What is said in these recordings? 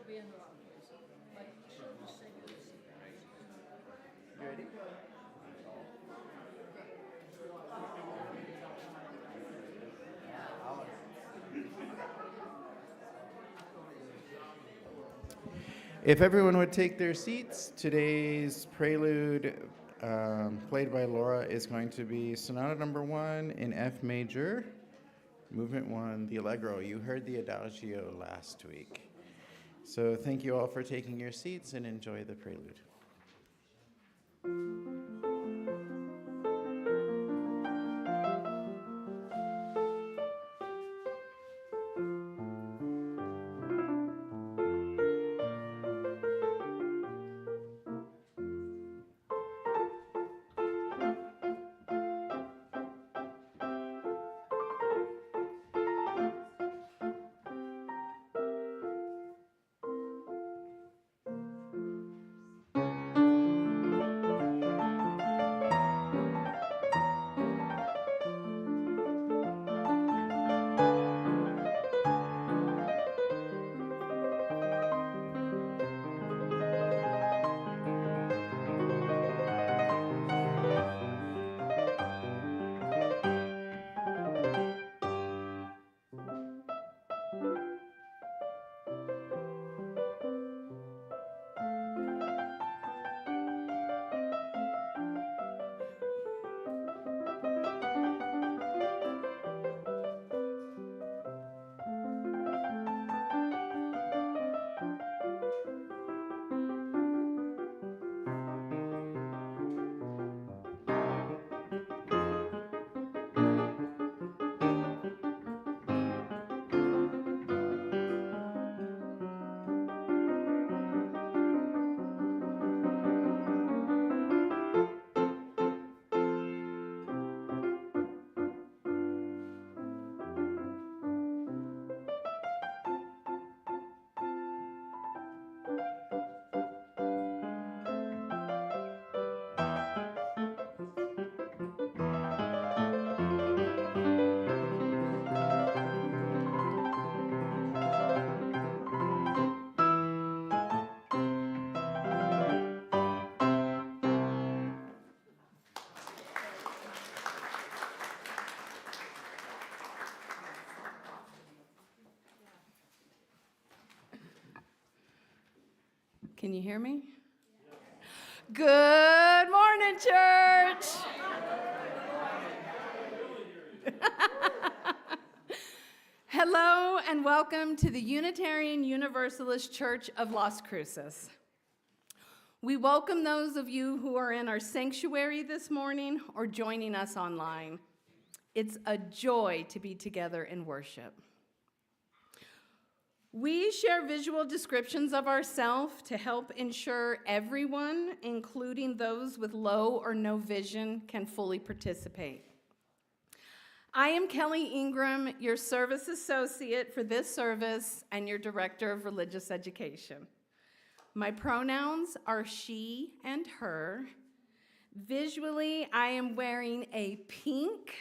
be in the wrong place. Like, she'll just say good to see you. You ready? If everyone would take their seats, today's prelude played by Laura is going to be Sonata Number 1 in F major, Movement 1, the Allegro. You heard the Adagio last week. So thank you all for taking your seats and enjoy the prelude. Can you hear me? Good morning, church. Hello and welcome to the Unitarian Universalist Church of Las Cruces. We welcome those of you who are in our sanctuary this morning or joining us online. It's a joy to be together in worship. We share visual descriptions of ourselves to help ensure everyone, including those with low or no vision, can fully participate. I am Kellie Ingram, your service associate for this service and your director of religious education. My pronouns are she and her. Visually, I am wearing a pink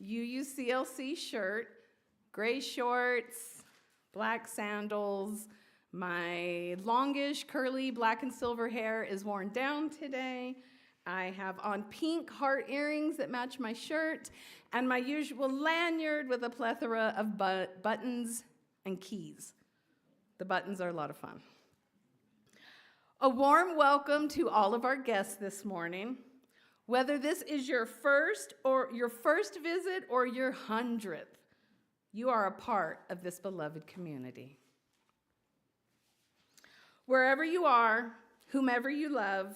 UUCLC shirt, gray shorts, black sandals. My longish, curly, black and silver hair is worn down today. I have on pink heart earrings that match my shirt, and my usual lanyard with a plethora of buttons and keys. The buttons are a lot of fun. A warm welcome to all of our guests this morning. Whether this is your first visit or your 100th, you are a part of this beloved community. Wherever you are, whomever you love,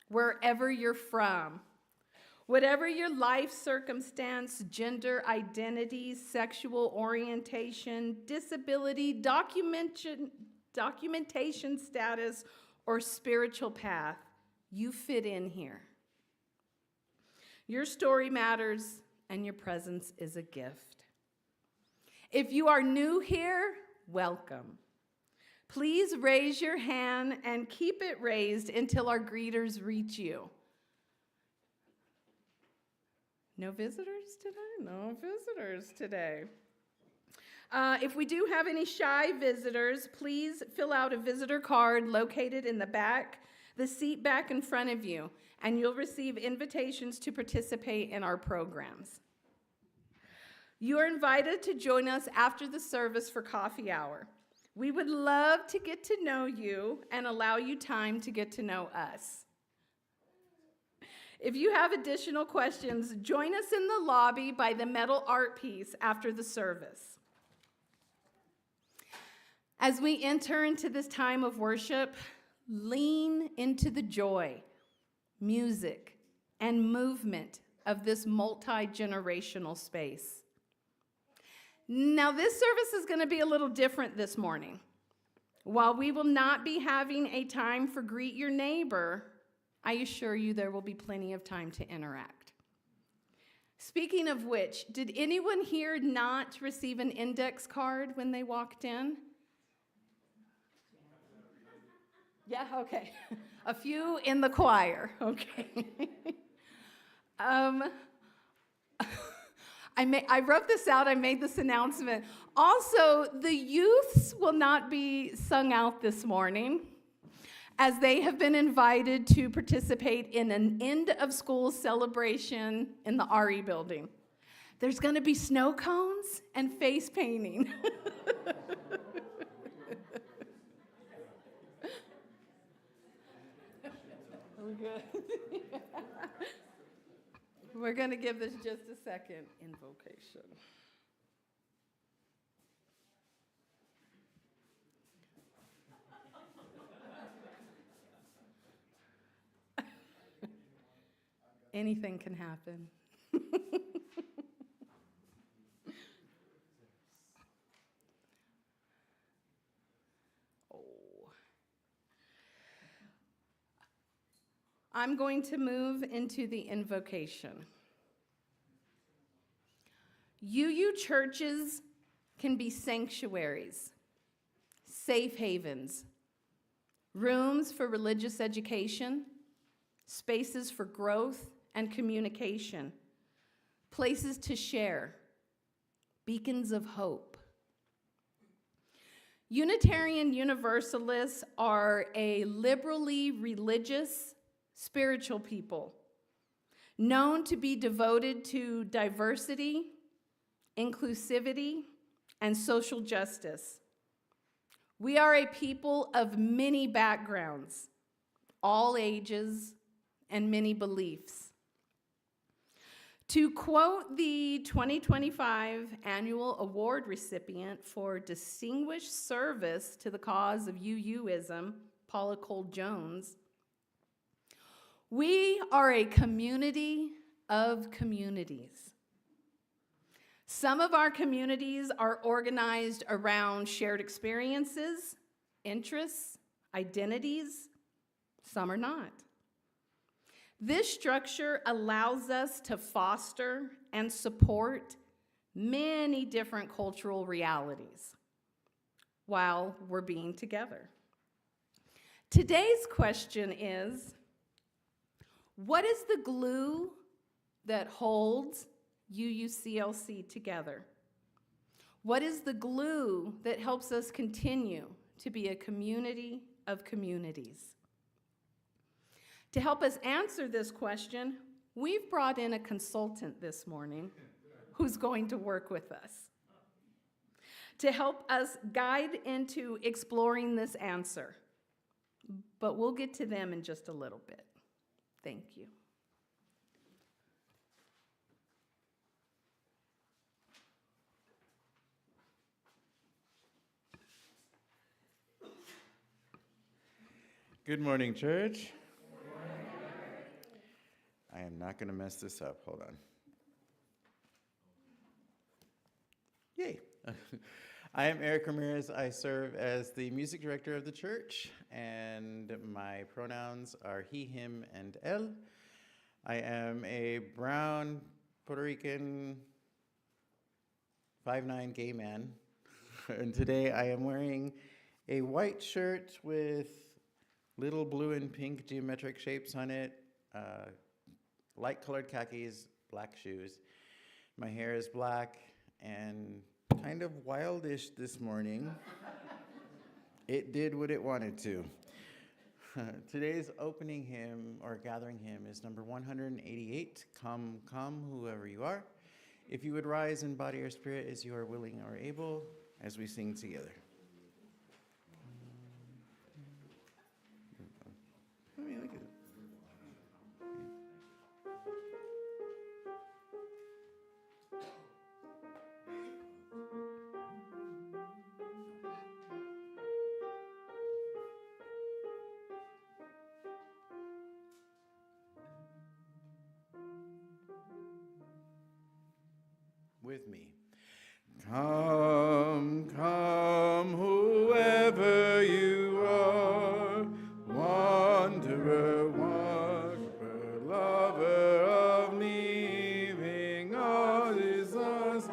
wherever you're from, whatever your life circumstance, gender identity, sexual orientation, disability, documentation status, or spiritual path, you fit in here. Your story matters, and your presence is a gift. If you are new here, welcome. Please raise your hand and keep it raised until our greeters reach you. No visitors today? No visitors today. If we do have any shy visitors, please fill out a visitor card located in the seat back in front of you, and you'll receive invitations to participate in our programs. You are invited to join us after the service for coffee hour. We would love to get to know you and allow you time to get to know us. If you have additional questions, join us in the lobby by the metal art piece after the service. As we enter into this time of worship, lean into the joy, music, and movement of this multi-generational space. Now, this service is going to be a little different this morning. While we will not be having a time for Greet Your Neighbor, I assure you there will be plenty of time to interact. Speaking of which, did anyone here not receive an index card when they walked in? Yeah, okay. A few in the choir, okay. I wrote this out, I made this announcement. Also, the youths will not be sung out this morning, as they have been invited to participate in an end-of-school celebration in the RE building. There's going to be snow cones and face painting. We're good. We're going to give this just a second. Invocation. Anything can happen. I'm going to move into the invocation. UU churches can be sanctuaries, safe havens, rooms for religious education, spaces for growth and communication, places to share, beacons of hope. Unitarian Universalists are a liberally religious, spiritual people, known to be devoted to diversity, inclusivity, and social justice. We are a people of many backgrounds, all ages, and many beliefs. To quote the 2025 annual award recipient for distinguished service to the cause of UUism, Paula Cole-Jones, we are a community of communities. Some of our communities are organized around shared experiences, interests, identities. Some are not. This structure allows us to foster and support many different cultural realities while we're being together. Today's question is, what is the glue that holds UUCLC together? What is the glue that helps us continue to be a community of communities? To help us answer this question, we've brought in a consultant this morning who's going to work with us to help us guide into exploring this answer. But we'll get to them in just a little bit. Thank you. Good morning, church. I am not going to mess this up. Hold on. Yay. I am Eric Ramirez. I serve as the music director of the church, and my pronouns are he, him, and él. I am a brown, Puerto Rican, 5'9" gay man, and today I am wearing a white shirt with little blue and pink geometric shapes on it, light colored khakis, black shoes. My hair is black and kind of wildish this morning. It did what it wanted to. Today's opening hymn or gathering hymn is number 188, Come, Come, Whoever You Are. If you would rise in body or spirit as you are willing or able as we sing together. I mean, look at it. With me. Come, come, whoever you are, wanderer, worshiper, lover of me, being all is us.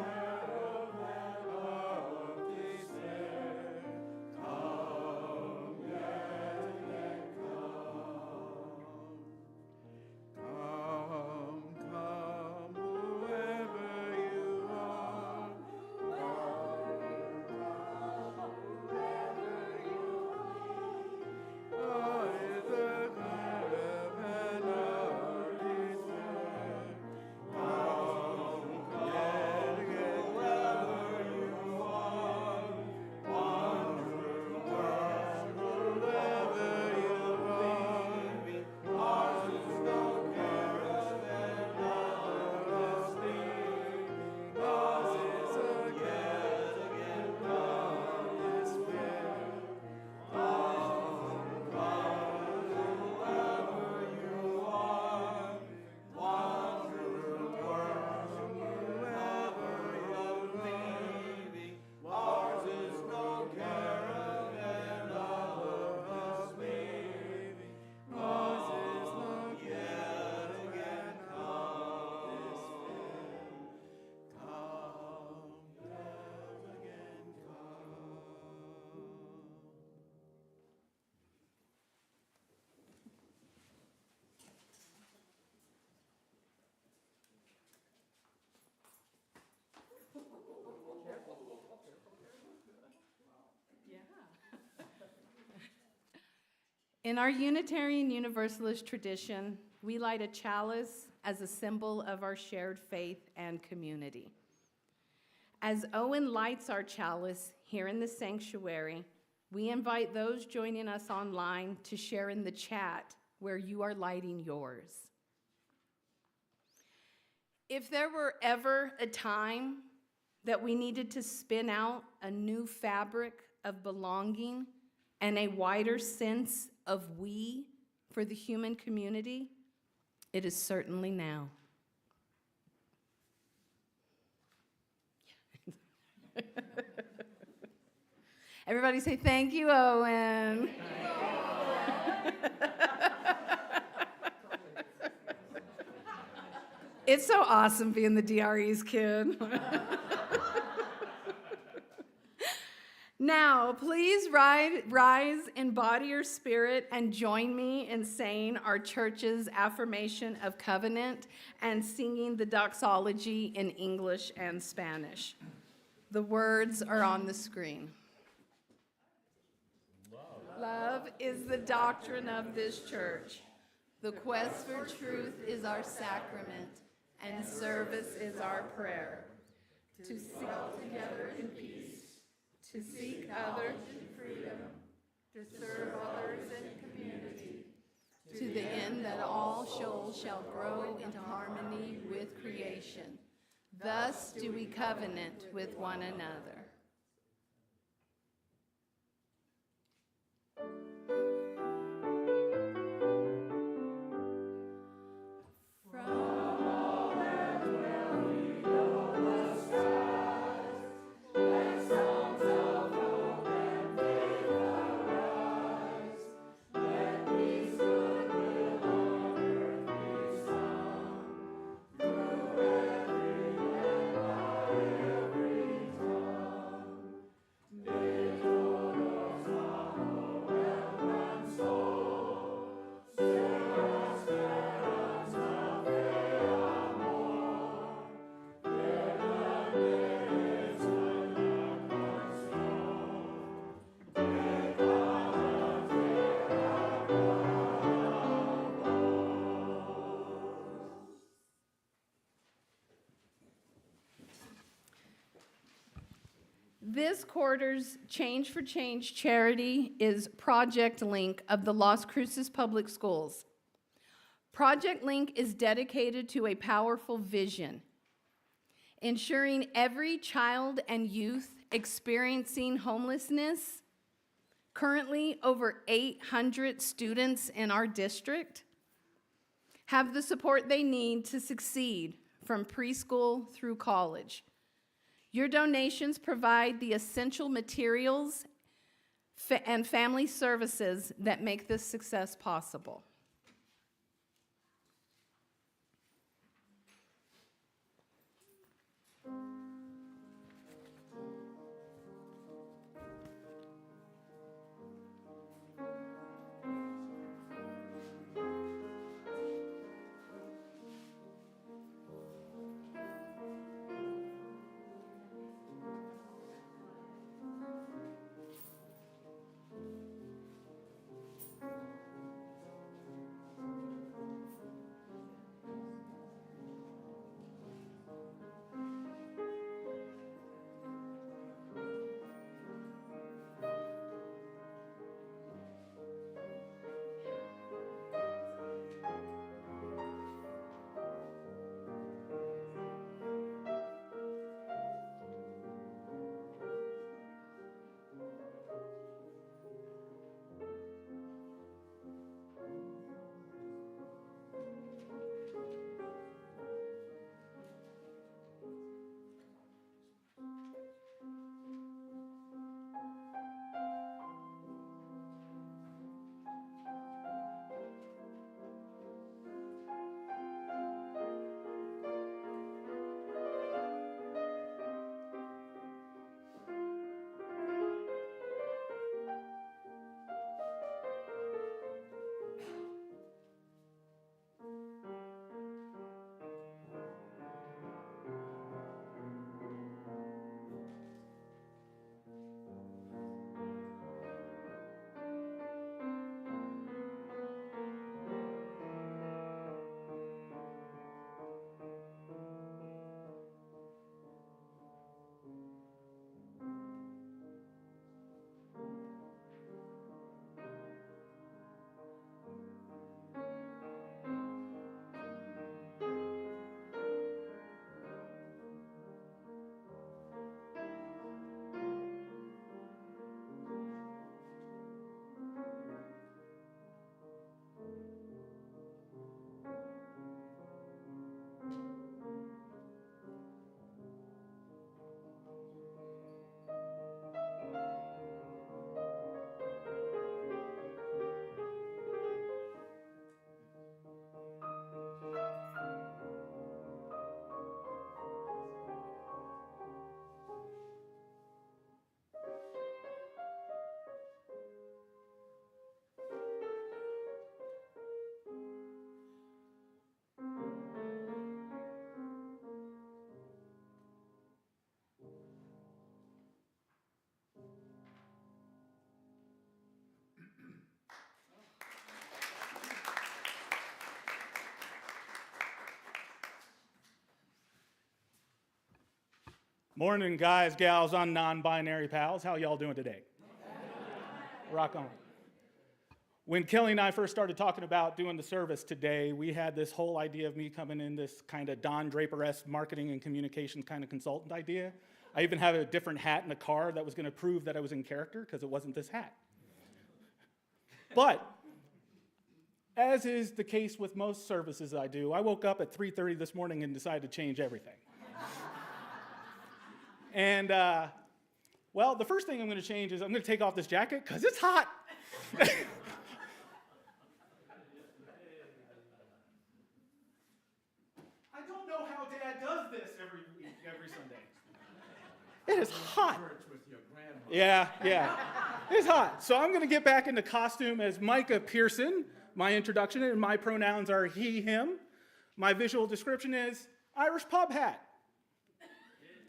In our Unitarian Universalist tradition, we light a chalice as a symbol of our shared faith and community. As Owen lights our chalice here in the sanctuary, we invite those joining us online to share in the chat where you are lighting yours. If there were ever a time that we needed to spin out a new fabric of belonging and a wider sense of we for the human community, it is certainly now. Everybody say, thank you, Owen. It's so awesome being the DRE's kid. Now, please rise in body or spirit and join me in saying our church's affirmation of covenant and singing the doxology in English and Spanish. The words are on the screen. Love is the doctrine of this church. The quest for truth is our sacrament, and service is our prayer. To seek together in peace, to seek others in freedom, to serve others in community, to the end that all souls shall grow into harmony with creation. Thus do we covenant with one another. This quarter's Change for Change charity is Project Link of the Las Cruces Public Schools. Project Link is dedicated to a powerful vision, ensuring every child and youth experiencing homelessness, currently over 800 students in our district, have the support they need to succeed from preschool through college. Your donations provide the essential materials and family services that make this success possible. Morning, guys, gals, on non-binary pals. How y'all doing today? Rock on. When Kellie and I first started talking about doing the service today, we had this whole idea of me coming in this kind of Don Draper-esque marketing and communications kind of consultant idea. I even had a different hat in the car that was going to prove that I was in character because it wasn't this hat. But as is the case with most services I do, I woke up at 3:30 this morning and decided to change everything. And, well, the first thing I'm going to change is I'm going to take off this jacket because it's hot. I don't know how Dad does this every week, every Sunday. It is hot. Yeah. It's hot. So I'm going to get back into costume as Micah Pearson. My introduction and my pronouns are he, him. My visual description is Irish pub hat.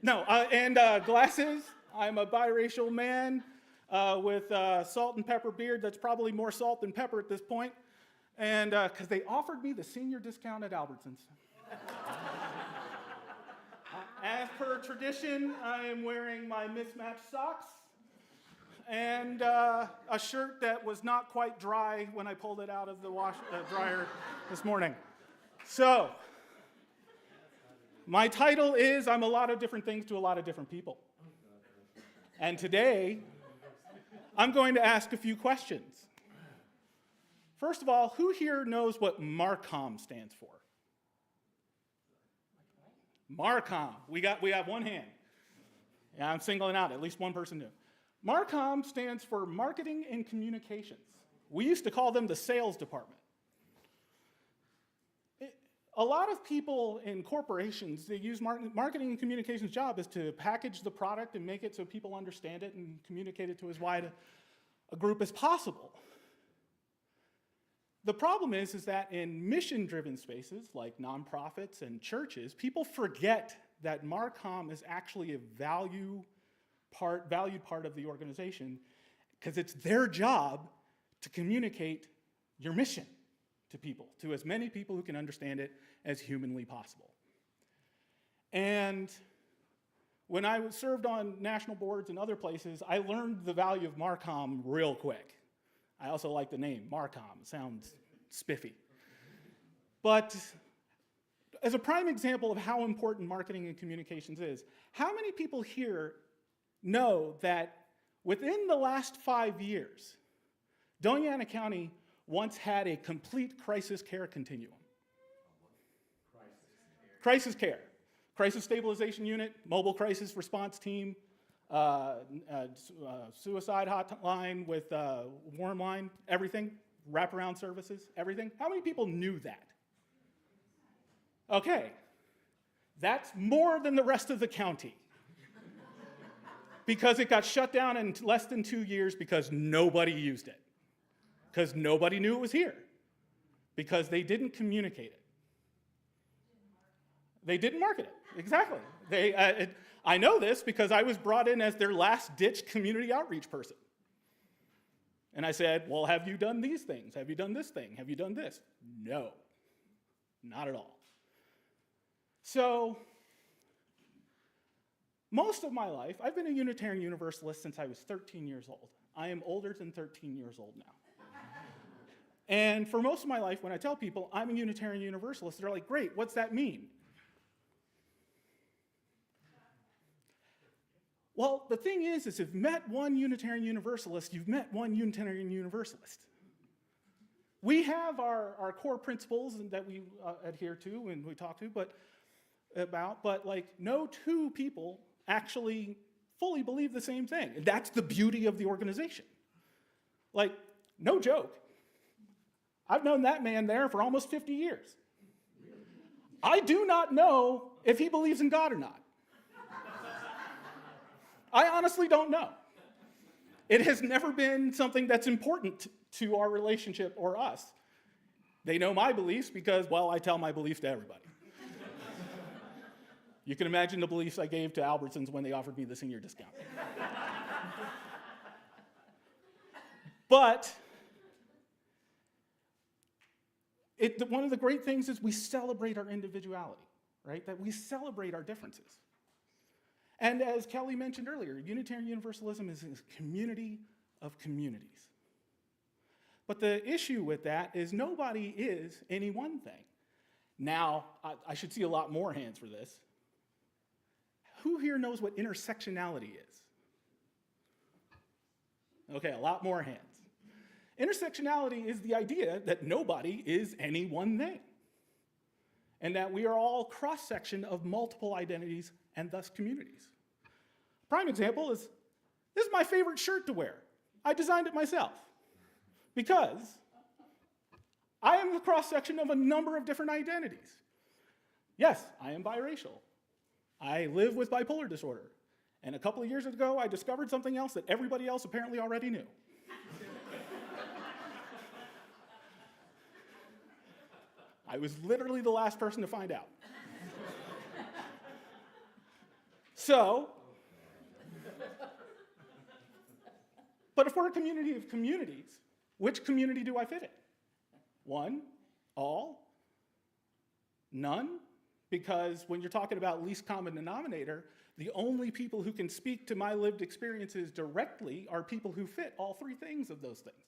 No, and glasses. I'm a biracial man with salt and pepper beard that's probably more salt than pepper at this point. And because they offered me the senior discount at Albertsons. As per tradition, I am wearing my mismatched socks and a shirt that was not quite dry when I pulled it out of the dryer this morning. So, my title is I'm a lot of different things to a lot of different people. And today, I'm going to ask a few questions. First of all, who here knows what MARCOM stands for? MARCOM. We have one hand. Yeah, I'm singling out. At least one person knew. MARCOM stands for Marketing and Communications. We used to call them the sales department. A lot of people in corporations, they use marketing and communications job is to package the product and make it so people understand it and communicate it to as wide a group as possible. The problem is that in mission-driven spaces like nonprofits and churches, people forget that MARCOM is actually a valued part of the organization because it's their job to communicate your mission to people, to as many people who can understand it as humanly possible. And when I was served on national boards and other places, I learned the value of MARCOM real quick. I also like the name, MARCOM. It sounds spiffy. But as a prime example of how important marketing and communications is, how many people here know that within the last 5 years, Doña Ana County once had a complete crisis care continuum? Crisis care. Crisis stabilization unit, mobile crisis response team, suicide hotline with warm line, everything, wraparound services, everything. How many people knew that? Okay, that's more than the rest of the county. Because it got shut down in less than 2 years because nobody used it. Because nobody knew it was here. Because they didn't communicate it. They didn't market it, exactly. I know this because I was brought in as their last-ditch community outreach person. And I said, well, have you done these things? Have you done this thing? Have you done this? No, not at all. So, most of my life, I've been a Unitarian Universalist since I was 13 years old. I am older than 13 years old now. And for most of my life, when I tell people I'm a Unitarian Universalist, they're like, great, what's that mean? Well, the thing is if you've met one Unitarian Universalist, you've met one Unitarian Universalist. We have our core principles that we adhere to and we talk to, but like no two people actually fully believe the same thing. And that's the beauty of the organization. Like, no joke. I've known that man there for almost 50 years. I do not know if he believes in God or not. I honestly don't know. It has never been something that's important to our relationship or us. They know my beliefs because, well, I tell my beliefs to everybody. You can imagine the beliefs I gave to Albertsons when they offered me the senior discount. But one of the great things is we celebrate our individuality, right? That we celebrate our differences. And as Kellie mentioned earlier, Unitarian Universalism is a community of communities. But the issue with that is nobody is any one thing. Now, I should see a lot more hands for this. Who here knows what intersectionality is? Okay, a lot more hands. Intersectionality is the idea that nobody is any one thing, and that we are all cross-section of multiple identities and thus communities. Prime example is, this is my favorite shirt to wear. I designed it myself because I am the cross-section of a number of different identities. Yes, I am biracial. I live with bipolar disorder. And a couple of years ago, I discovered something else that everybody else apparently already knew. I was literally the last person to find out. So, but if we're a community of communities, which community do I fit in? One, all, none, because when you're talking about least common denominator, the only people who can speak to my lived experiences directly are people who fit all three things of those things.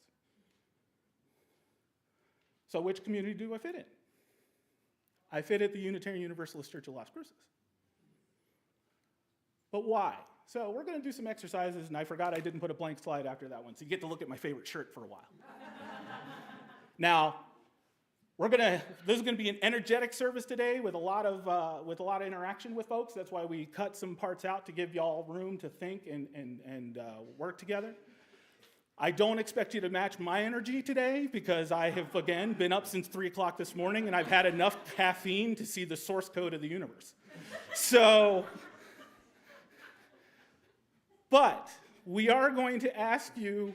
So which community do I fit in? I fit at the Unitarian Universalist Church of Las Cruces. But why? So we're going to do some exercises, and I forgot I didn't put a blank slide after that one, so you get to look at my favorite shirt for a while. Now, this is going to be an energetic service today with a lot of interaction with folks. That's why we cut some parts out to give y'all room to think and work together. I don't expect you to match my energy today because I have, again, been up since 3 o'clock this morning and I've had enough caffeine to see the source code of the universe. But we are going to ask you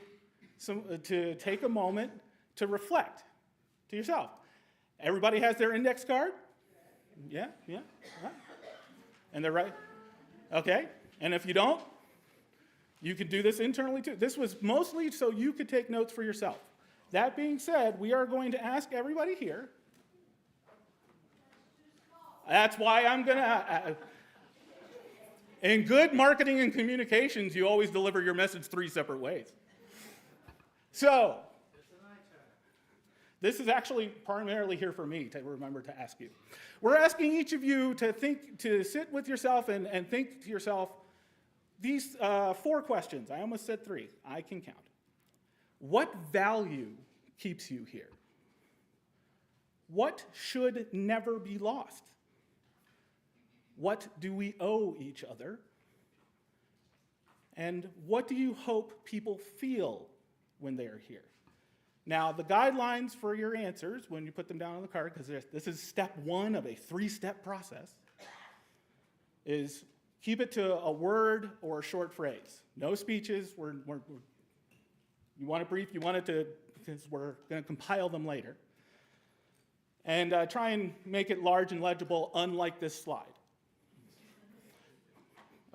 to take a moment to reflect to yourself. Everybody has their index card? Yeah. And they're right? Okay. And if you don't, you can do this internally too. This was mostly so you could take notes for yourself. That being said, we are going to ask everybody here. That's why I'm going to... In good marketing and communications, you always deliver your message 3 separate ways. So, this is actually primarily here for me to remember to ask you. We're asking each of you to sit with yourself and think to yourself these 4 questions. I almost said 3. I can count. What value keeps you here? What should never be lost? What do we owe each other? And what do you hope people feel when they are here? Now, the guidelines for your answers, when you put them down on the card, because this is step 1 of a 3-step process, is keep it to a word or a short phrase. No speeches. You want it brief, you want it to, because we're going to compile them later. And try and make it large and legible, unlike this slide.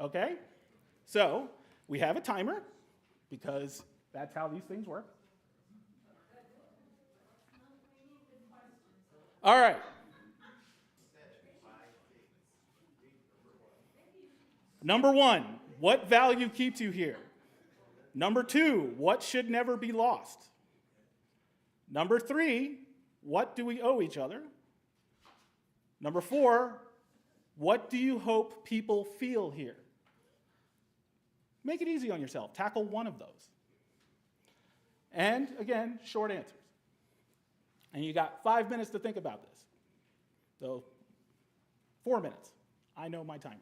Okay? So, we have a timer, because that's how these things work. All right. Number 1, what value keeps you here? Number 2, what should never be lost? Number 3, what do we owe each other? Number 4, what do you hope people feel here? Make it easy on yourself. Tackle one of those. And again, short answers. And you got 5 minutes to think about this. So, 4 minutes. I know my timers.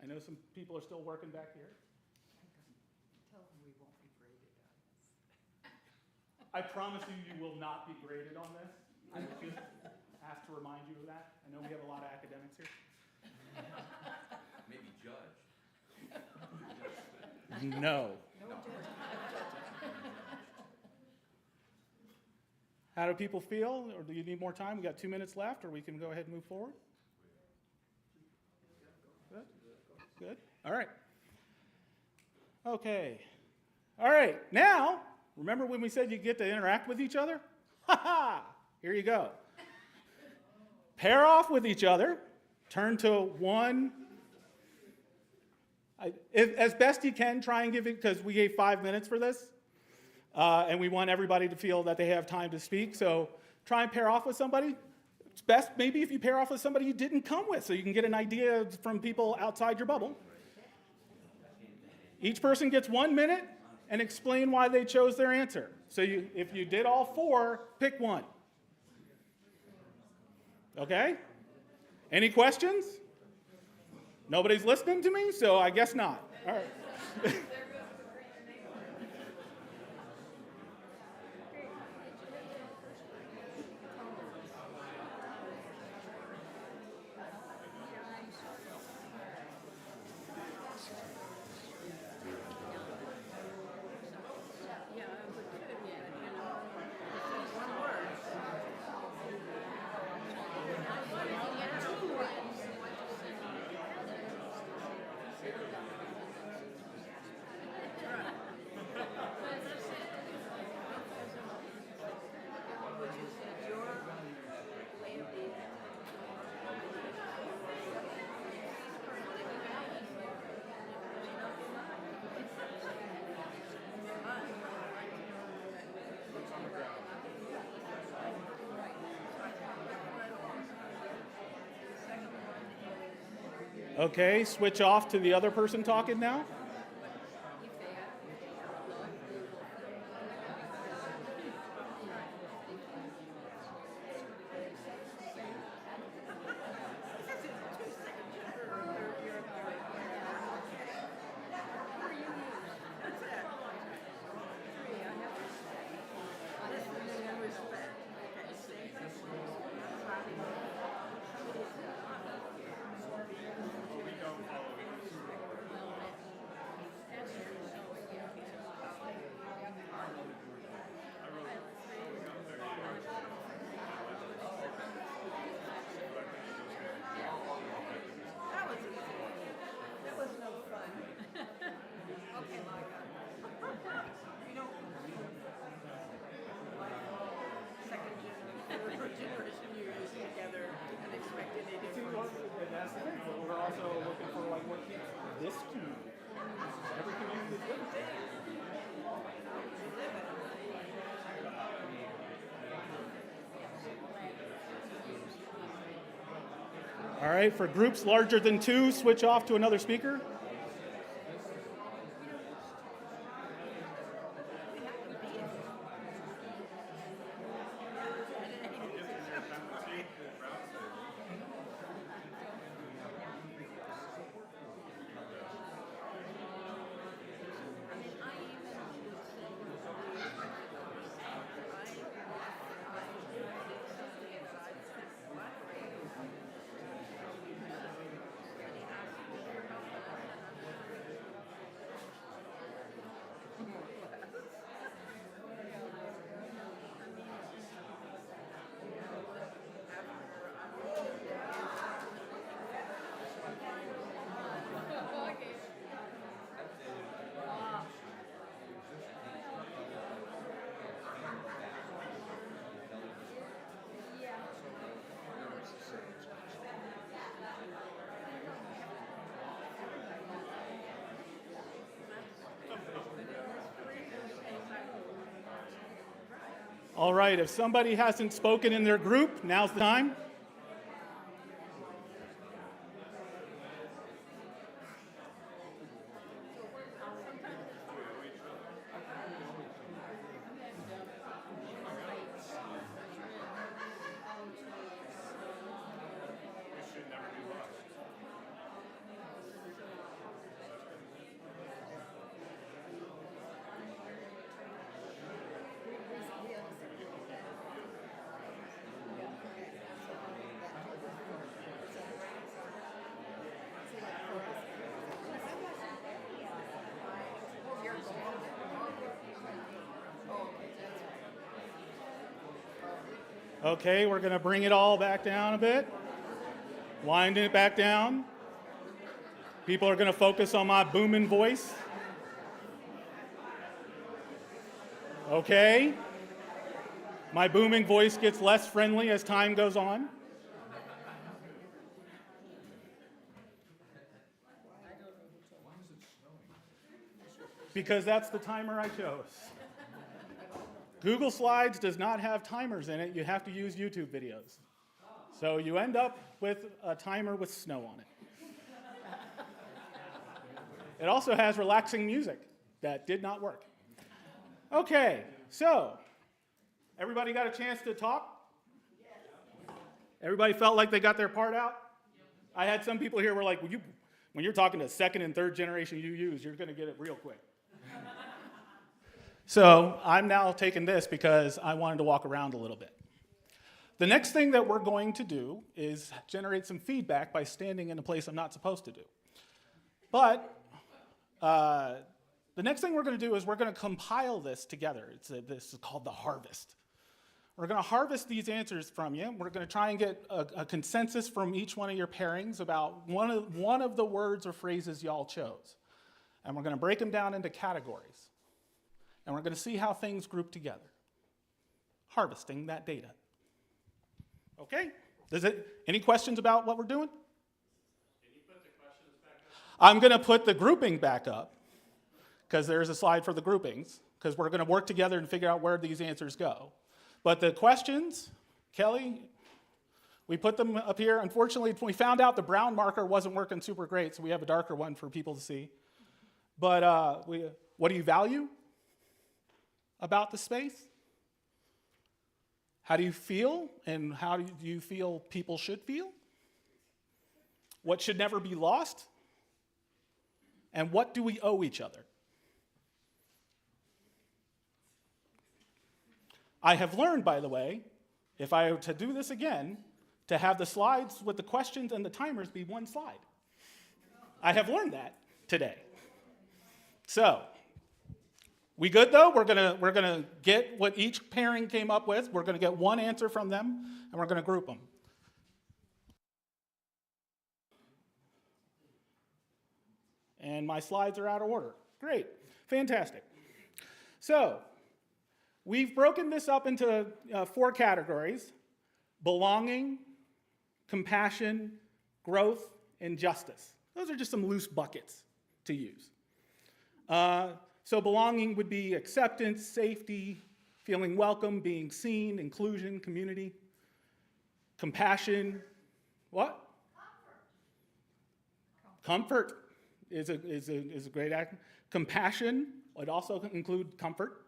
I know some people are still working back here. Tell them we won't be graded on this. I promise you will not be graded on this. I just have to remind you of that. I know we have a lot of academics here. Maybe judge. No. No judgment. How do people feel? Or do you need more time? We got 2 minutes left, or we can go ahead and move forward. Good? Good? All right. Okay. All right. Now, remember when we said you get to interact with each other? Ha ha! Here you go. Pair off with each other. Turn to one. As best you can, try and give it, because we gave 5 minutes for this. And we want everybody to feel that they have time to speak. So try and pair off with somebody. It's best maybe if you pair off with somebody you didn't come with, so you can get an idea from people outside your bubble. Each person gets 1 minute and explain why they chose their answer. So if you did all 4, pick one. Okay? Any questions? Nobody's listening to me, so I guess not. All right. Okay, switch off to the other person talking now. We're also looking for like what keeps this community. Every community is different. All right, for groups larger than 2, switch off to another speaker. All right, if somebody hasn't spoken in their group, now's the time. Okay, we're going to bring it all back down a bit. Wind it back down. People are going to focus on my booming voice. Okay. My booming voice gets less friendly as time goes on. Because that's the timer I chose. Google Slides does not have timers in it. You have to use YouTube videos. So you end up with a timer with snow on it. It also has relaxing music. That did not work. Okay, so everybody got a chance to talk? Everybody felt like they got their part out? I had some people here who were like, when you're talking to second and third generation UUs, you're going to get it real quick. So I'm now taking this because I wanted to walk around a little bit. The next thing that we're going to do is generate some feedback by standing in a place I'm not supposed to do. But the next thing we're going to do is we're going to compile this together. This is called the harvest. We're going to harvest these answers from you. We're going to try and get a consensus from each one of your pairings about one of the words or phrases y'all chose. And we're going to break them down into categories. And we're going to see how things group together. Harvesting that data. Okay? Any questions about what we're doing? Can you put the questions back up? I'm going to put the grouping back up, because there's a slide for the groupings, because we're going to work together and figure out where these answers go. But the questions, Kelly, we put them up here. Unfortunately, we found out the brown marker wasn't working super great, so we have a darker one for people to see. But what do you value about the space? How do you feel, and how do you feel people should feel? What should never be lost? And what do we owe each other? I have learned, by the way, if I were to do this again, to have the slides with the questions and the timers be one slide. I have learned that today. So, we good though? We're gonna get what each pairing came up with. We're gonna get one answer from them, and we're gonna group them. And my slides are out of order. Great, fantastic. So, we've broken this up into 4 categories: belonging, compassion, growth, and justice. Those are just some loose buckets to use. So belonging would be acceptance, safety, feeling welcome, being seen, inclusion, community. Compassion, what? Comfort is a great act. Compassion would also include comfort.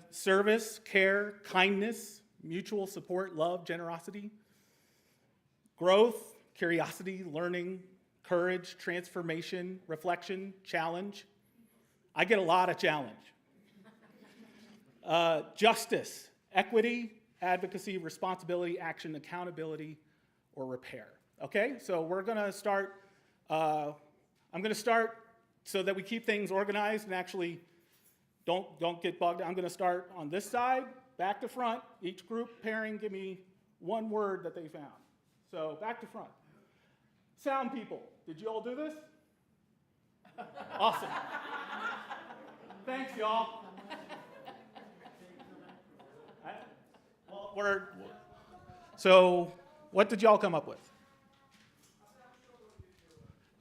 Service, care, kindness, mutual support, love, generosity. Growth, curiosity, learning, courage, transformation, reflection, challenge. I get a lot of challenge. Justice, equity, advocacy, responsibility, action, accountability, or repair. Okay, so we're gonna start, I'm gonna start so that we keep things organized and actually don't get bogged down. I'm gonna start on this side, back to front. Each group pairing, give me one word that they found. So back to front. Sound people, did you all do this? Awesome. Thanks, y'all. So, what did y'all come up with?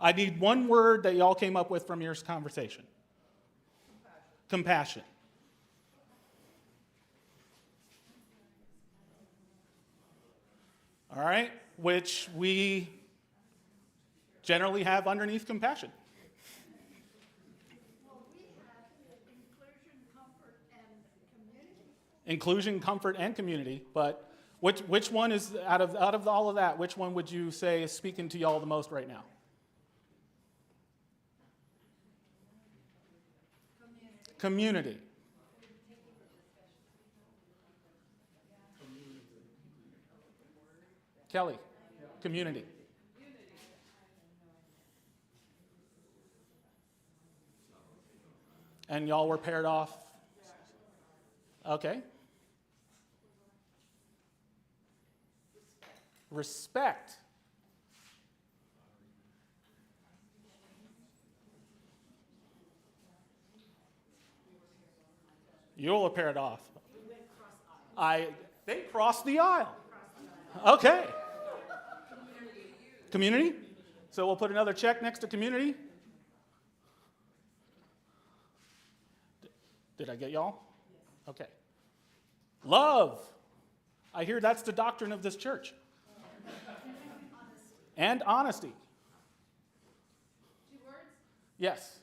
I need one word that y'all came up with from your conversation. Compassion. All right, which we generally have underneath compassion. Inclusion, comfort, and community, but which one is, out of all of that, which one would you say is speaking to y'all the most right now? Community. Kelly, community. And y'all were paired off? Okay. Respect. You'll pair it off. They crossed the aisle. Okay. Community. So we'll put another check next to community. Did I get y'all? Okay. Love. I hear that's the doctrine of this church. And honesty. 2 words? Yes.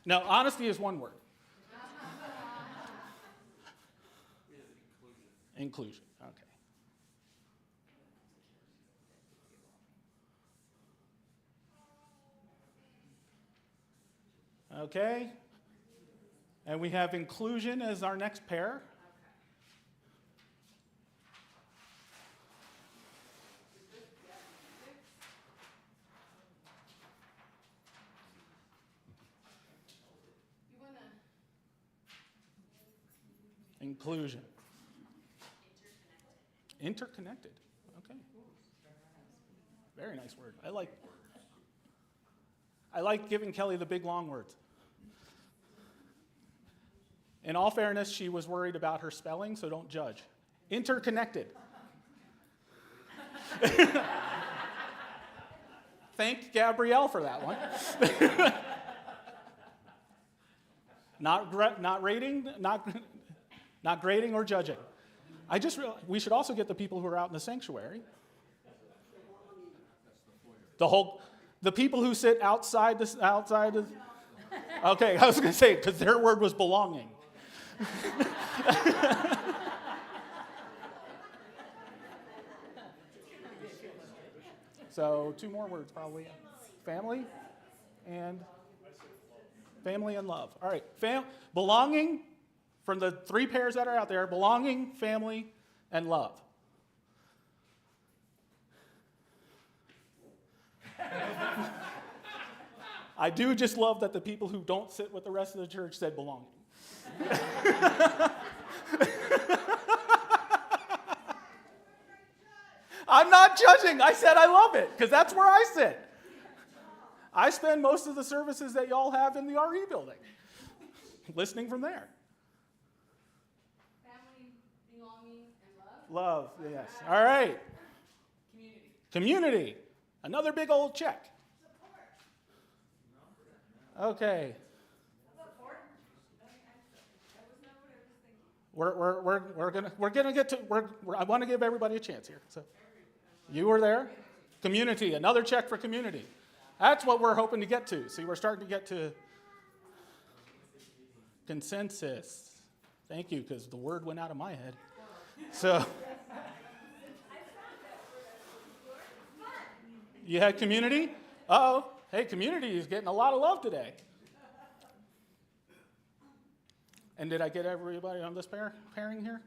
No, honesty is 1 word. Inclusion. Okay. Okay. And we have inclusion as our next pair. Inclusion. Interconnected. Okay. Very nice word. I like giving Kelly the big long words. In all fairness, she was worried about her spelling, so don't judge. Interconnected. Thank Gabrielle for that one. Not rating, not grading or judging. I just realized we should also get the people who are out in the sanctuary. The people who sit outside the. Okay, I was going to say because their word was belonging. So 2 more words probably. Family and love. All right, belonging. From the 3 pairs that are out there, belonging, family, and love. I do just love that the people who don't sit with the rest of the church said belonging. I'm not judging. I said I love it, because that's where I sit. I spend most of the services that y'all have in the RE building, listening from there. Love, yes. All right. Community. Another big old check. Okay. We're gonna get to. I want to give everybody a chance here. So, you were there. Community. Another check for community. That's what we're hoping to get to. See, we're starting to get to consensus. Thank you, because the word went out of my head. So, you had community? Uh-oh. Hey, community is getting a lot of love today. And did I get everybody on this pairing here?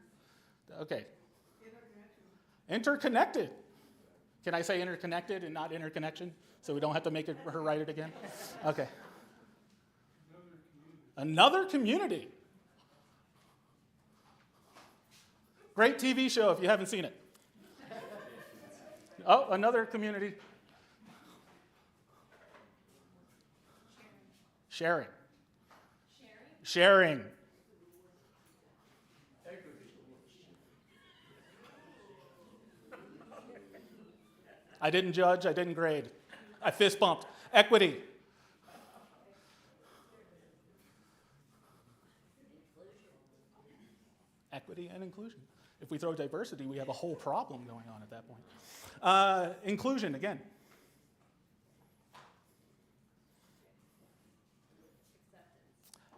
Okay. Interconnected. Can I say interconnected and not interconnection? So we don't have to make her write it again? Okay. Another community. Great TV show if you haven't seen it. Oh, another community. Sharing. Sharing. I didn't judge, I didn't grade. I fist bumped. Equity. Equity and inclusion. If we throw diversity, we have a whole problem going on at that point. Inclusion, again.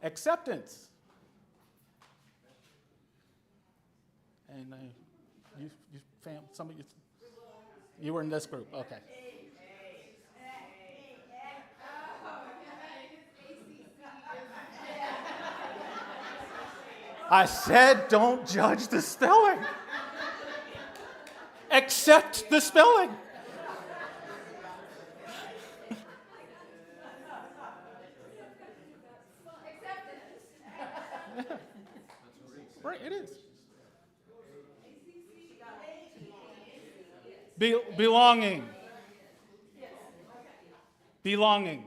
Acceptance. And you were in this group, okay. I said don't judge the spelling. Accept the spelling. Right, it is. Belonging. Belonging.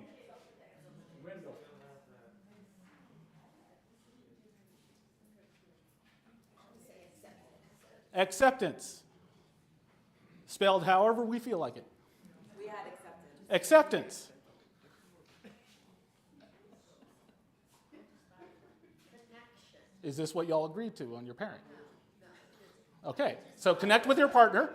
Acceptance. Spelled however we feel like it. We had acceptance. Acceptance. Is this what y'all agreed to on your parent? Okay, so connect with your partner.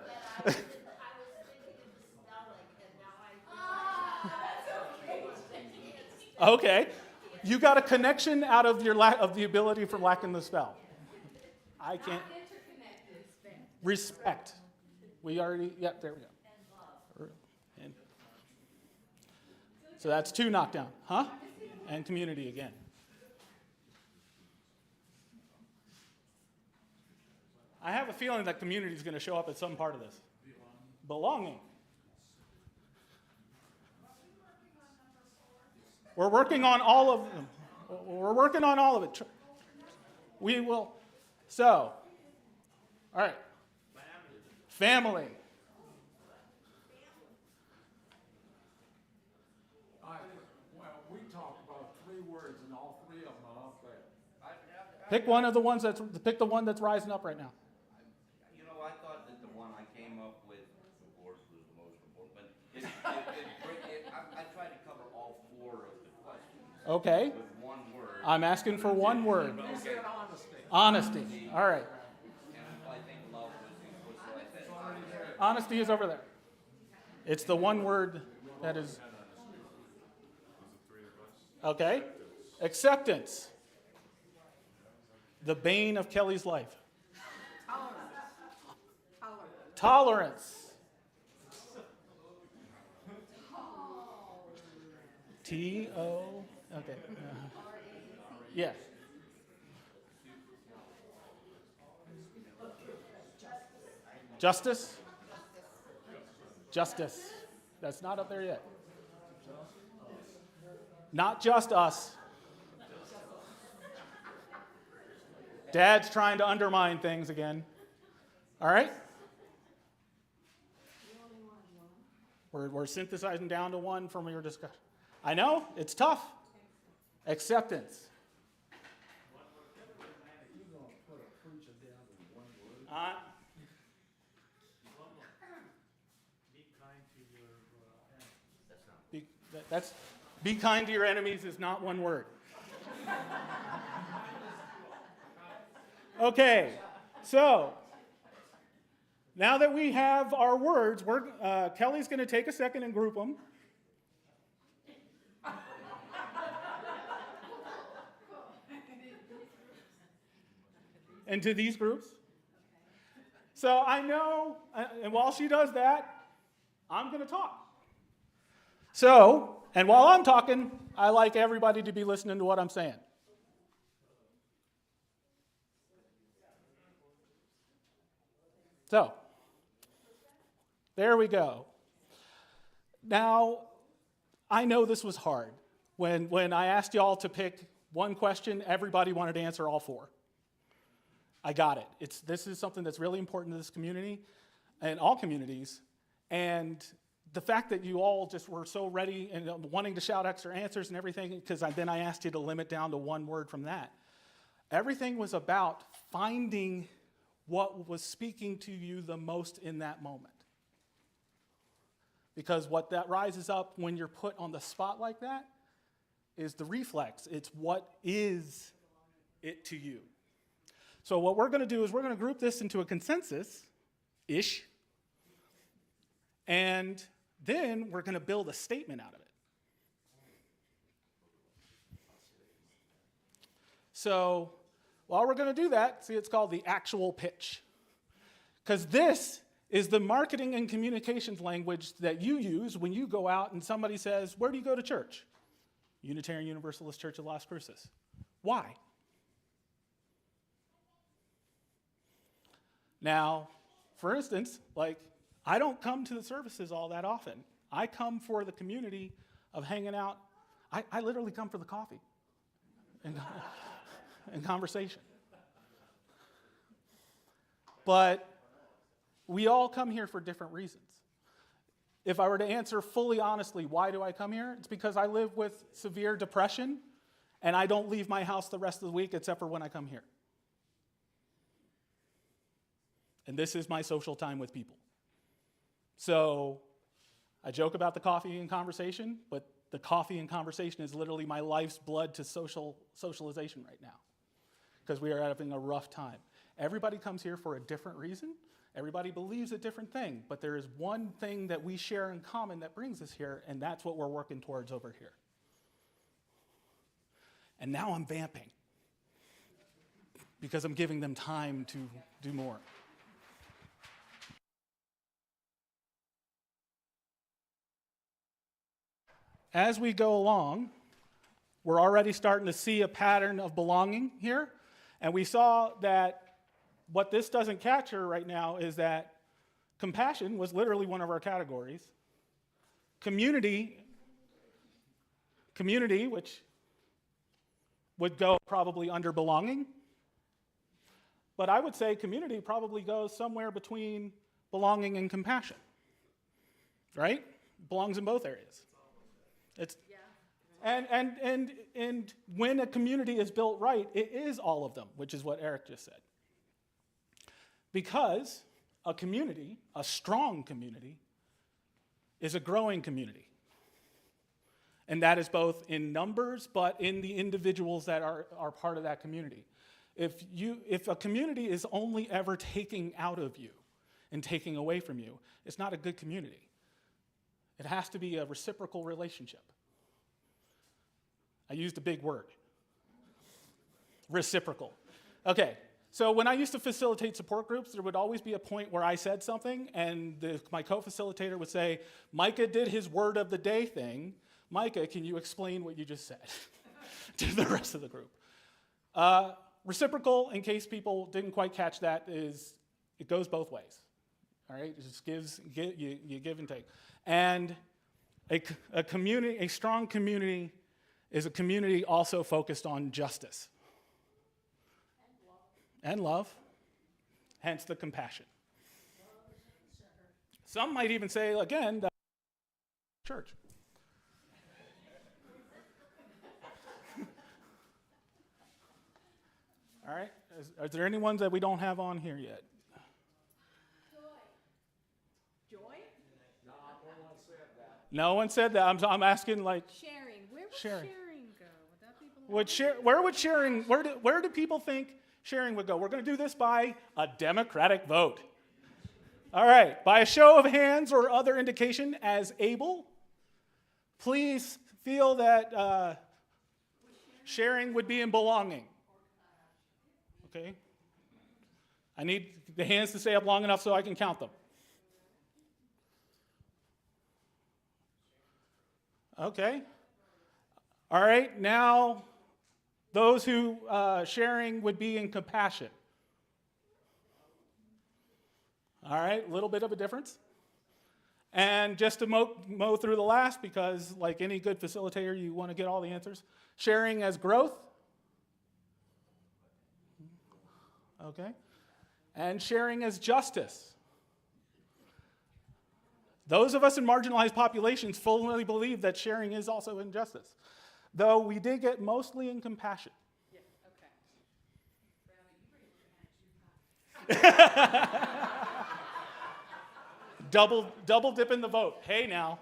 Okay, you got a connection out of your lack of the ability from lacking the spell. I can't. Respect. We already. Yep, there we go. And so that's 2 knocked down, huh? And community again. I have a feeling that community is going to show up at some part of this. Belonging. We're working on all of them. We're working on all of it. We will. So, all right. Family. Well, we talked about 3 words and all 3 of them are up there. Pick one of the ones pick the one that's rising up right now. You know, I thought that the one I came up with, of course, was the most important, but I tried to cover all 4 of the questions Okay. with 1 word. I'm asking for 1 word. Okay. Honesty. All right. And I think love was what I said. Honesty is over there. It's the 1 word that is. Okay. Acceptance. The bane of Kellie's life. Tolerance. T-O. Okay. Yeah. Justice. Justice. That's not up there yet. Not just us. Dad's trying to undermine things again. All right? We're synthesizing down to 1 from your discussion. I know, it's tough. Acceptance. Be kind to your enemies is not 1 word. Okay, so now that we have our words, Kellie's going to take a second and group them. Into these groups. So I know, and while she does that, I'm going to talk. So, and while I'm talking, I like everybody to be listening to what I'm saying. So, there we go. Now, I know this was hard. When I asked y'all to pick 1 question, everybody wanted to answer all 4. I got it. This is something that's really important to this community and all communities. And the fact that you all just were so ready and wanting to shout extra answers and everything, because then I asked you to limit down to 1 word from that. Everything was about finding what was speaking to you the most in that moment. Because what that rises up when you're put on the spot like that is the reflex. It's what is it to you. So what we're going to do is we're going to group this into a consensus-ish, and then we're going to build a statement out of it. So while we're going to do that, see, it's called the actual pitch. Because this is the marketing and communications language that you use when you go out and somebody says, where do you go to church? Unitarian Universalist Church of Las Cruces. Why? Now, for instance, I don't come to the services all that often. I come for the community of hanging out. I literally come for the coffee and conversation. But we all come here for different reasons. If I were to answer fully honestly, why do I come here? It's because I live with severe depression, and I don't leave my house the rest of the week except for when I come here. And this is my social time with people. So I joke about the coffee and conversation, but the coffee and conversation is literally my life's blood to socialization right now, because we are having a rough time. Everybody comes here for a different reason. Everybody believes a different thing, but there is one thing that we share in common that brings us here, and that's what we're working towards over here. And now I'm vamping because I'm giving them time to do more. As we go along, we're already starting to see a pattern of belonging here, and we saw that what this doesn't capture right now is that compassion was literally one of our categories. Community, which would go probably under belonging. But I would say community probably goes somewhere between belonging and compassion. Right? Belongs in both areas. It's and when a community is built right, it is all of them, which is what Eric just said. Because a community, a strong community, is a growing community. And that is both in numbers, but in the individuals that are part of that community. If a community is only ever taking out of you and taking away from you, it's not a good community. It has to be a reciprocal relationship. I used a big word. Reciprocal. Okay, so when I used to facilitate support groups, there would always be a point where I said something, and my co-facilitator would say, Micah did his word of the day thing. Micah, can you explain what you just said to the rest of the group? Reciprocal, in case people didn't quite catch that, is it goes both ways. All right, it just you give and take. And a community, a strong community, is a community also focused on justice. And love. Hence the compassion. Some might even say, again, the church. All right, is there any ones that we don't have on here yet? Joy? No one said that. I'm asking, like, Sharing. Where would Sharing. sharing go? Would that be belong? where would sharing? Where do people think sharing would go? We're going to do this by a democratic vote. All right, by a show of hands or other indication as able, please feel that sharing would be in belonging. Okay? I need the hands to stay up long enough so I can count them. Okay. All right, now those who sharing would be in compassion. All right, a little bit of a difference. And just to mow through the last, because like any good facilitator, you want to get all the answers. Sharing as growth. Okay. And sharing as justice. Those of us in marginalized populations fully believe that sharing is also injustice, though we did get mostly in compassion. Yeah, okay. Double dip in the vote. Hey now.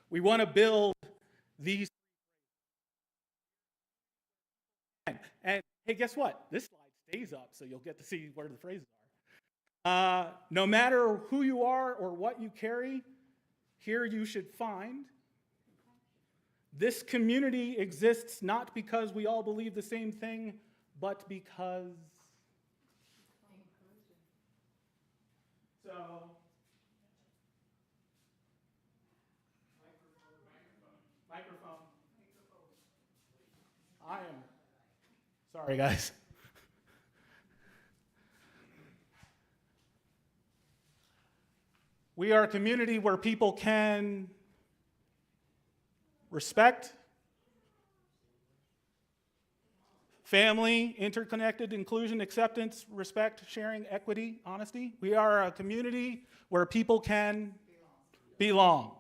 We want to build these. And hey, guess what? This slide stays up, so you'll get to see where the phrases are. No matter who you are or what you carry, here you should find. This community exists not because we all believe the same thing, but because. So. Microphone. I am. Sorry, guys. We are a community where people can respect, family, interconnected, inclusion, acceptance, respect, sharing, equity, honesty. We are a community where people can belong.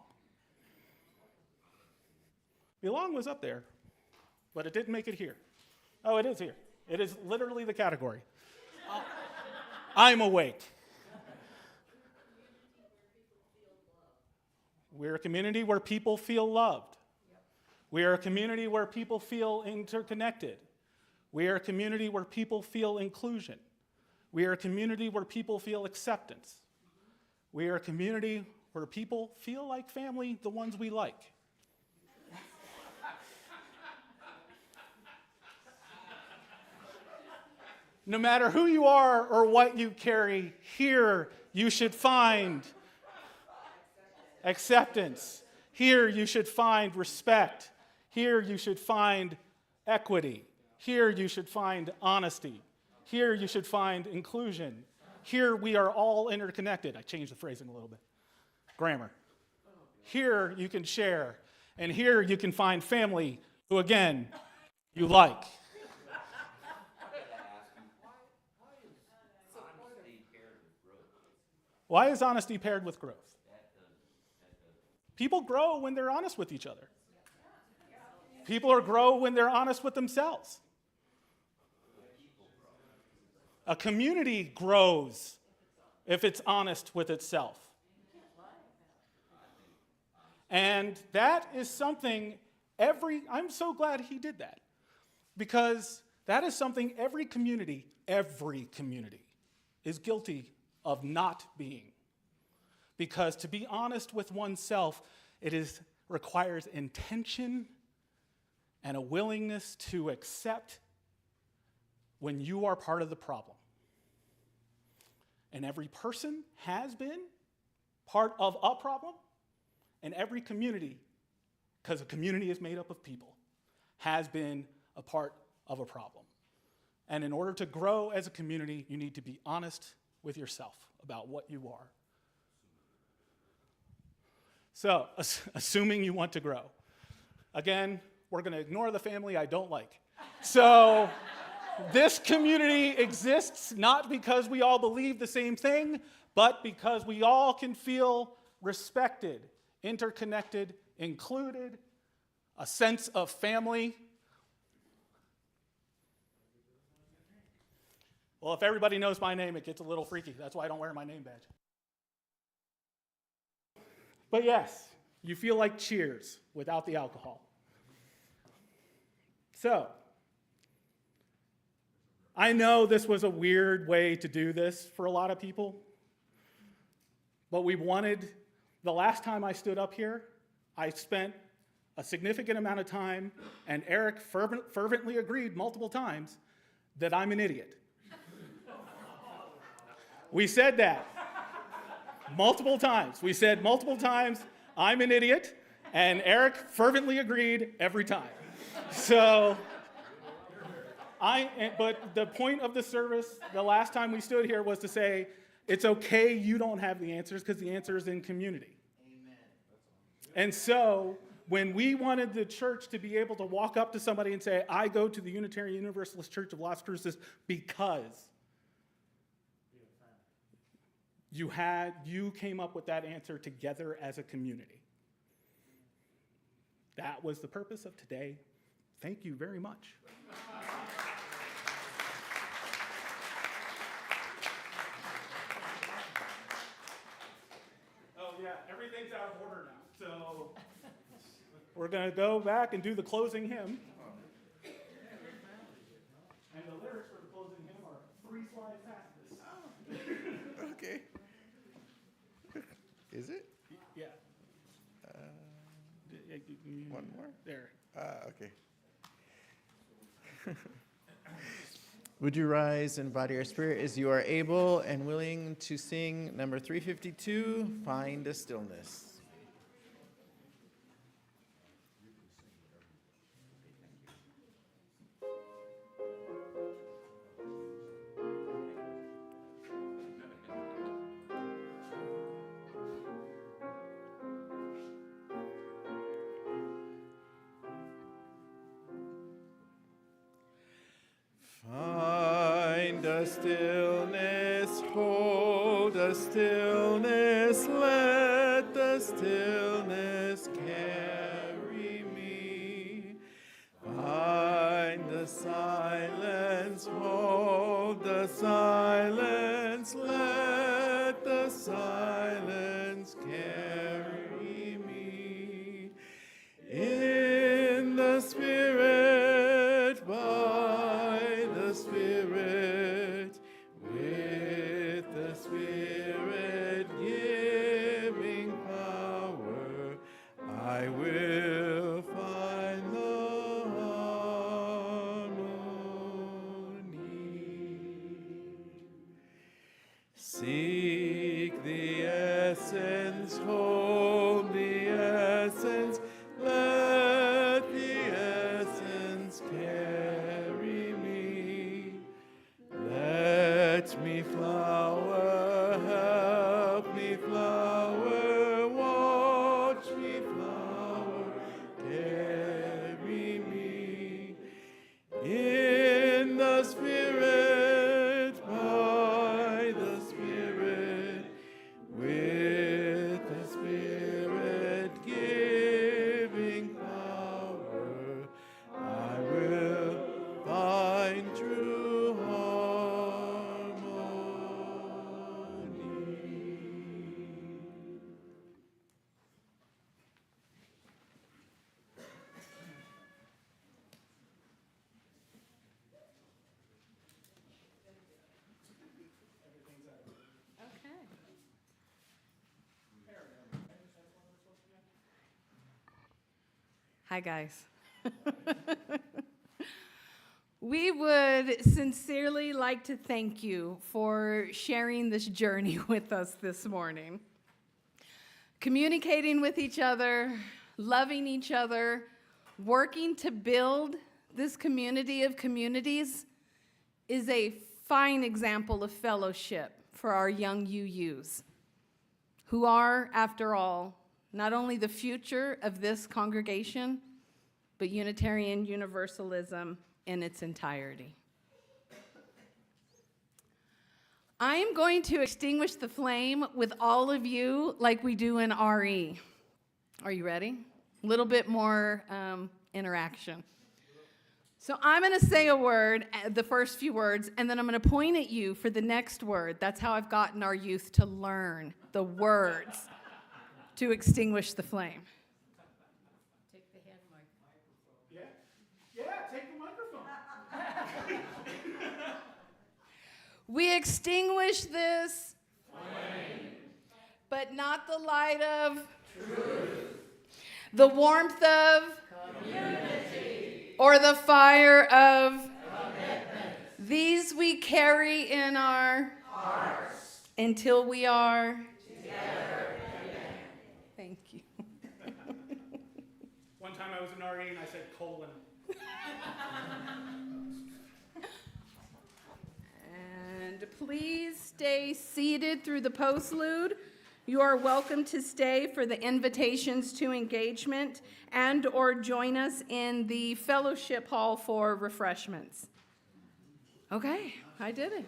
Belong was up there, but it didn't make it here. Oh, it is here. It is literally the category. I'm awake. We're a community where people feel loved. We are a community where people feel interconnected. We are a community where people feel inclusion. We are a community where people feel acceptance. We are a community where people feel like family, the ones we like. No matter who you are or what you carry, here you should find acceptance. Here you should find respect. Here you should find equity. Here you should find honesty. Here you should find inclusion. Here we are all interconnected. I changed the phrasing a little bit. Grammar. Here you can share. And here you can find family who, again, you like. Why is honesty paired with growth? People grow when they're honest with each other. People grow when they're honest with themselves. A community grows if it's honest with itself. And that is something I'm so glad he did that, because that is something every community is guilty of not being. Because to be honest with oneself, requires intention and a willingness to accept when you are part of the problem. And every person has been part of a problem, and every community, because a community is made up of people, has been a part of a problem. And in order to grow as a community, you need to be honest with yourself about what you are. So, assuming you want to grow. Again, we're going to ignore the family I don't like. So, this community exists not because we all believe the same thing, but because we all can feel respected, interconnected, included, a sense of family. Well, if everybody knows my name, it gets a little freaky. That's why I don't wear my name badge. But yes, you feel like Cheers without the alcohol. So, I know this was a weird way to do this for a lot of people, but the last time I stood up here, I spent a significant amount of time, and Eric fervently agreed multiple times that I'm an idiot. We said that multiple times. We said multiple times, I'm an idiot, and Eric fervently agreed every time. So, but the point of the service, the last time we stood here, was to say, it's okay you don't have the answers, because the answer is in community. Amen. And so, when we wanted the church to be able to walk up to somebody and say, I go to the Unitarian Universalist Church of Las Cruces because you came up with that answer together as a community. That was the purpose of today. Thank you very much. Oh yeah, everything's out of order now. So we're going to go back and do the closing hymn. And the lyrics for the closing hymn are 3 slides past this. Okay. Is it? Yeah. One more? There. Okay. Would you rise in body or spirit as you are able and willing to sing number 352, Find a Stillness? a stillness, hold a stillness, let the stillness carry me. Find the silence, hold the silence, let the silence carry me. In the Spirit, by the Spirit, with the Spirit giving power, I will find the harmony. Seek the essence, hold the essence, let the essence carry me. Let me flower, help me flower, watch me flower, carry me. In the Spirit, by the Spirit, with the Spirit giving power, I will find true harmony. Okay. Hi, guys. We would sincerely like to thank you for sharing this journey with us this morning. Communicating with each other, loving each other, working to build this community of communities is a fine example of fellowship for our young UUs, who are, after all, not only the future of this congregation, but Unitarian Universalism in its entirety. I am going to extinguish the flame with all of you like we do in RE. Are you ready? A little bit more interaction. So I'm going to say a word, the first few words, and then I'm going to point at you for the next word. That's how I've gotten our youth to learn the words to extinguish the flame. Take the hand mic. Yeah, take the microphone. We extinguish this flame, but not the light of truth, the warmth of community, or the fire of commitment. These we carry in our hearts until we are together again. Thank you. One time I was in RE and I said colon. And please stay seated through the postlude. You are welcome to stay for the invitations to engagement and or join us in the fellowship hall for refreshments. Okay, I did it.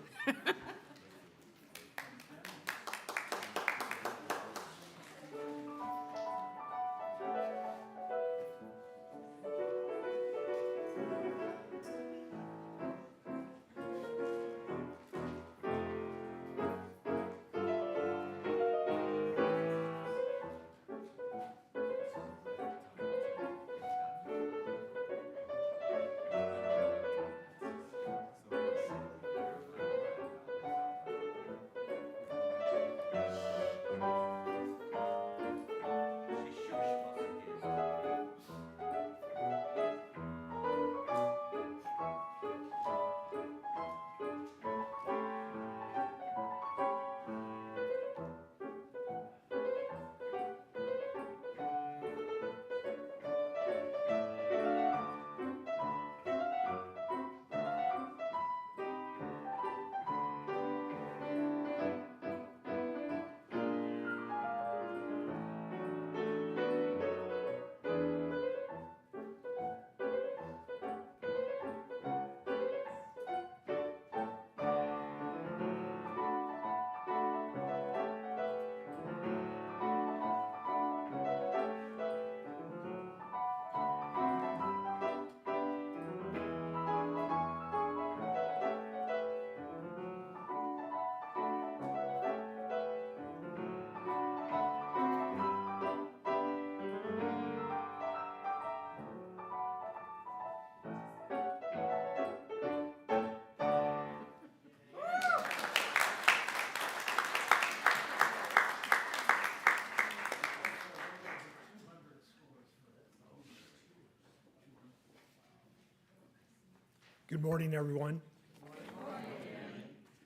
Good morning, everyone.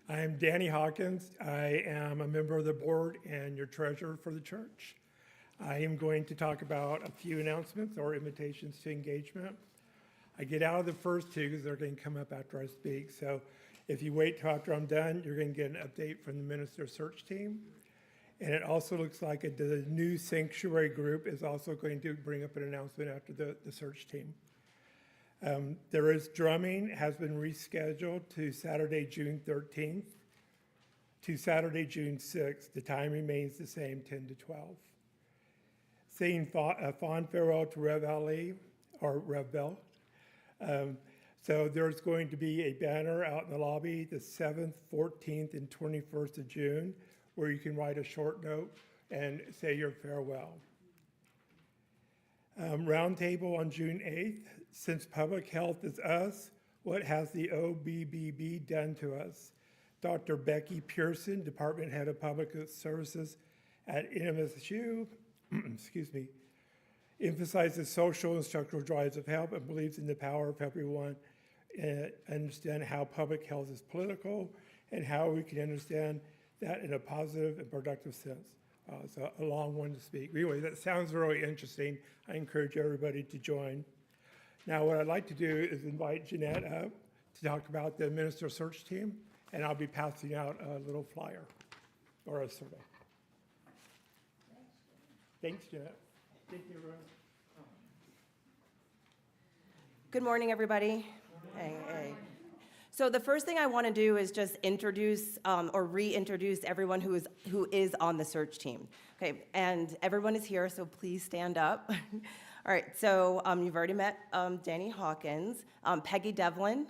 I am Danny Hawkins. I am a member of the board and your treasurer for the church. I am going to talk about a few announcements or invitations to engagement. I get out of the first two because they're going to come up after I speak. So if you wait till after I'm done, you're going to get an update from the minister search team. And it also looks like the new sanctuary group is also going to bring up an announcement after the search team. There is drumming, has been rescheduled to Saturday, June 13th to Saturday, June 6th. The time remains the same, 10 to 12. Saying a fond farewell to Rev Ali, or Rev Bell. So there's going to be a banner out in the lobby the 7th, 14th, and 21st of June, where you can write a short note and say your farewell. Roundtable on June 8th. Since public health is us, what has the OBBB done to us? Dr. Becky Pearson, Department Head of Public Services at NMSU, excuse me, emphasizes social and structural drives of help and believes in the power of everyone and understand how public health is political and how we can understand that in a positive and productive sense. So a long one to speak. Anyway, that sounds really interesting. I encourage everybody to join. Now, what I'd like to do is invite Jeanette up to talk about the minister search team, and I'll be passing out a little flyer or a survey. Thanks, Jeanette. Thank you, everyone. Good morning, everybody. Hey. So the first thing I want to do is just introduce or reintroduce everyone who is on the search team. Okay, and everyone is here, so please stand up. All right, so you've already met Danny Hawkins, Peggy Devlin,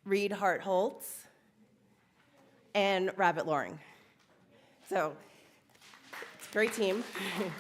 Reed Hart-Holtz, and Rabbit Loring. So it's a great team. Okay.